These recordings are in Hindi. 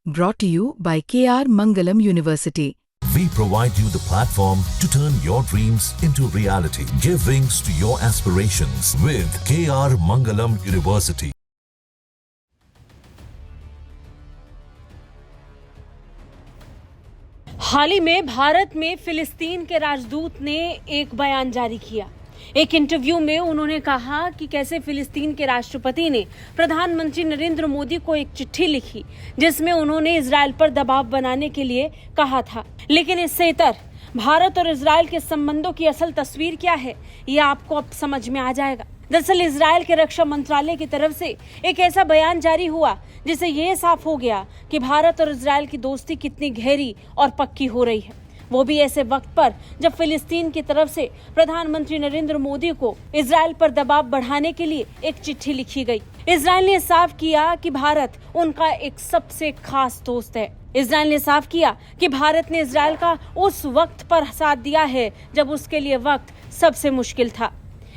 Brought to you by KR Mangalam University. We provide you the platform to turn your dreams into reality. Give wings to your aspirations with KR Mangalam University. हाल ही में भारत में फिलिस्तीन के राजदूत ने एक बयान जारी किया। एक इंटरव्यू में उन्होंने कहा कि कैसे फिलिस्तीन के राष्ट्रपति ने प्रधानमंत्री नरेंद्र मोदी को एक चिट्ठी लिखी जिसमें उन्होंने इजरायल पर दबाव बनाने के लिए कहा था। लेकिन इससे इतर भारत और इजरायल के संबंधों की असल तस्वीर क्या है, ये आपको अब समझ में आ जाएगा। दरअसल इजरायल के रक्षा मंत्रालय की तरफ से एक ऐसा बयान जारी हुआ जिससे ये साफ हो गया कि भारत और इजरायल की दोस्ती कितनी गहरी और पक्की हो रही है, वो भी ऐसे वक्त पर जब फिलिस्तीन की तरफ से प्रधानमंत्री नरेंद्र मोदी को इजरायल पर दबाव बढ़ाने के लिए एक चिट्ठी लिखी गई। इजरायल ने साफ किया कि भारत उनका एक सबसे खास दोस्त है। इजरायल ने साफ किया कि भारत ने इजरायल का उस वक्त पर साथ दिया है जब उसके लिए वक्त सबसे मुश्किल था।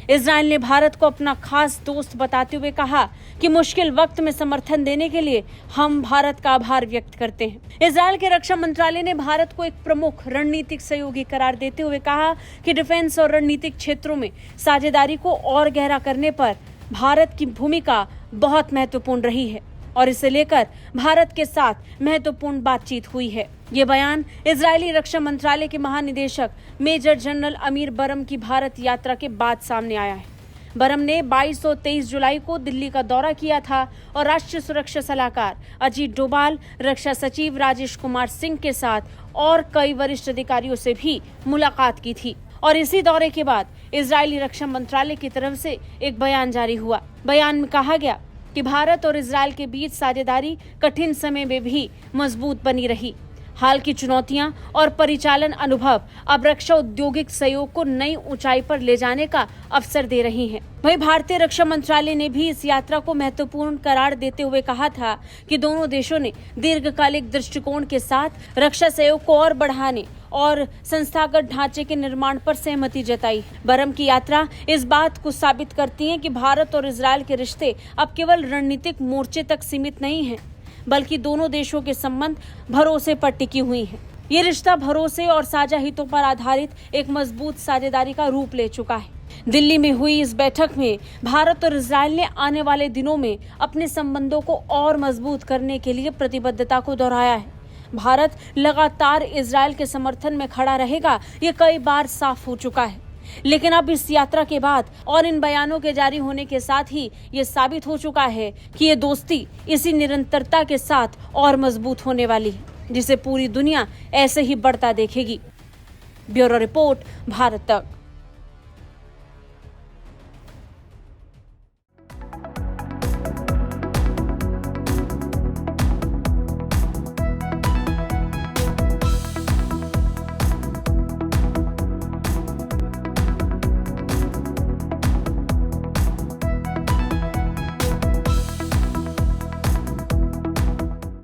इजरायल ने भारत को अपना खास दोस्त बताते हुए कहा कि मुश्किल वक्त में समर्थन देने के लिए हम भारत का आभार व्यक्त करते हैं। इजरायल के रक्षा मंत्रालय ने भारत को एक प्रमुख रणनीतिक सहयोगी करार देते हुए कहा कि डिफेंस और रणनीतिक क्षेत्रों में साझेदारी को और गहरा करने पर भारत की भूमिका बहुत महत्वपूर्ण रही है और इसे लेकर भारत के साथ महत्वपूर्ण बातचीत हुई है। ये बयान इजरायली रक्षा मंत्रालय के महानिदेशक मेजर जनरल अमीर बरम की भारत यात्रा के बाद सामने आया है। बरम ने 22 और 23 जुलाई को दिल्ली का दौरा किया था और राष्ट्रीय सुरक्षा सलाहकार अजीत डोभाल, रक्षा सचिव राजेश कुमार सिंह के साथ और कई वरिष्ठ अधिकारियों से भी मुलाकात की थी। और इसी दौरे के बाद इजरायली रक्षा मंत्रालय की तरफ से एक बयान जारी हुआ। बयान में कहा गया कि भारत और इजरायल के बीच साझेदारी कठिन समय में भी मजबूत बनी रही। हाल की चुनौतियां और परिचालन अनुभव अब रक्षा औद्योगिक सहयोग को नई ऊंचाई पर ले जाने का अवसर दे रही हैं। वहीं भारतीय रक्षा मंत्रालय ने भी इस यात्रा को महत्वपूर्ण करार देते हुए कहा था कि दोनों देशों ने दीर्घकालिक दृष्टिकोण के साथ रक्षा सहयोग को और बढ़ाने और संस्थागत ढांचे के निर्माण पर सहमति जताई। बरम की यात्रा इस बात को साबित करती है कि भारत और इजरायल के रिश्ते अब केवल रणनीतिक मोर्चे तक सीमित नहीं हैं, बल्कि दोनों देशों के संबंध भरोसे पर टिकी हुई हैं। ये रिश्ता भरोसे और साझा हितों पर आधारित एक मजबूत साझेदारी का रूप ले चुका है। दिल्ली में हुई इस बैठक में भारत और इजरायल ने आने वाले दिनों में अपने संबंधों को और मजबूत करने के लिए प्रतिबद्धता को दोहराया है। भारत लगातार इजरायल के समर्थन में खड़ा रहेगा, ये कई बार साफ हो चुका है। लेकिन अब इस यात्रा के बाद और इन बयानों के जारी होने के साथ ही ये साबित हो चुका है कि ये दोस्ती इसी निरंतरता के साथ और मजबूत होने वाली है, जिसे पूरी दुनिया ऐसे ही बढ़ता देखेगी। ब्यूरो रिपोर्ट, भारत तक।